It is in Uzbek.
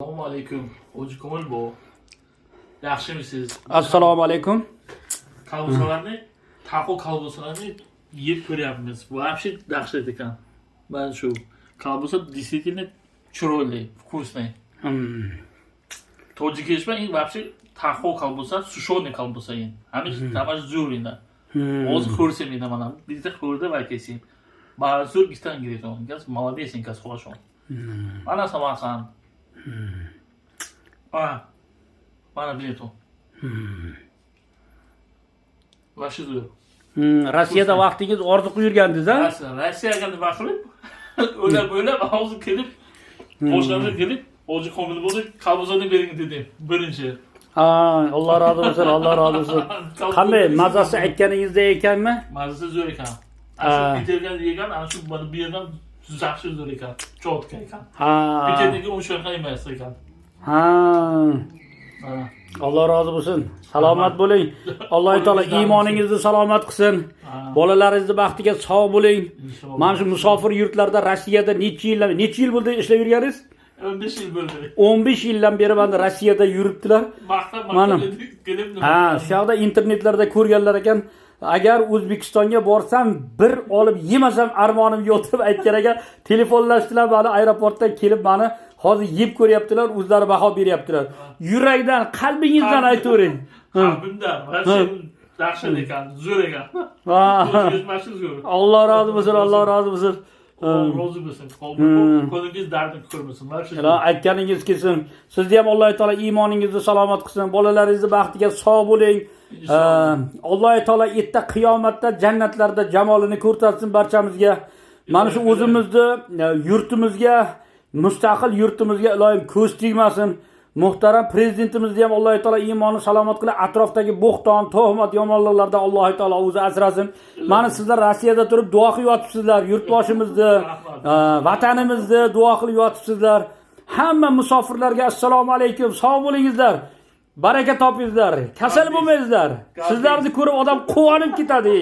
Assalomu alaykum. Hoji Komil bu. Yaxshimisiz? Assalomu alaykum. Kalbusalarni, taco kalbusalarni yeb ko'ryapmiz. Вообще dahshat ekan. Mana shu kalbusa действительно chiroyli, вкусный. Tojikiston in вообще taco kalbusa, сушеный kalbusa in. Hamish tamash zo'r inda. Hozir ko'rsam edi mana. Bizda ko'rdi va kesing. Ba'zi gittan gireton. Gaz молодец inkas хорошо. Mana Samarqand. Mana bileto. Vashi zo'r. Rossiyada vaqtingiz orziqib yurgandingiz, ha? Rossiyaga nima qilib? O'ylab hozir kelib, boshqalarga kelib, Hoji Komil bo'ldi, kalbusani bering dedim. Birinchi. Alloh rozi bo'lsin, Alloh rozi bo'lsin. Qanday mazasi aytganingizda ekanmi? Mazasi zo'r ekan. Ana bitirgan yegan, ana shu bu yerdan yaxshi zo'r ekan. Cho'tka ekan. Bitirdiga o'shaqa emas ekan. Alloh rozi bo'lsin. Salomat bo'ling. Alloh taolo iymoningizni salomat qilsin. Bolalaringizni baxtiga sog' bo'ling. Mana shu musofir yurtlarda Rossiyada necha yil bo'ldi ishlab yurganingiz? 15 yil bo'ldi. 15 yildan beri mana Rossiyada yuribdilar. Mana shu yoqda internetlarda ko'rganlar ekan. Agar O'zbekistonga borsam, bir olib yemasam armonim yo'q deb aytgan ekan. Telefonlashdilar, mana aeroportdan kelib meni hozir yeb ko'ryaptilar, o'zlari baho beryaptilar. Yurakdan, qalbingizdan aytavering. Qalbimdan, yaxshi ekan, zo'r ekan. Alloh rozi bo'lsin, Alloh rozi bo'lsin. Rozi bo'lsin. Qo'lingiz dardini ko'rmasin. Aytganingiz kelsin. Sizni ham Alloh taolo iymoningizni salomat qilsin. Bolalaringizni baxtiga sog' bo'ling. Alloh taolo erta qiyomatda jannatlarda jamolini ko'rsatsin barchamizga. Mana shu o'zimizni yurtimizga, mustaqil yurtimizga iloyim ko'z tegmasin. Muhtaram prezidentimizni ham Alloh taolo iymonni salomat qilib, atrofdagi bo'xton, tuhmat, yomonliklardan Alloh taolo o'zi asrasin. Mana sizlar Rossiyada turib duo qilib yotibsizlar, yurtboshimizni, vatanimizni duo qilib yotibsizlar. Hamma musofirlarga assalomu alaykum, sog' bo'lingizlar. Baraka topingizlar, kasal bo'lmaysizlar. Sizlarni ko'rib odam quvonib ketadi.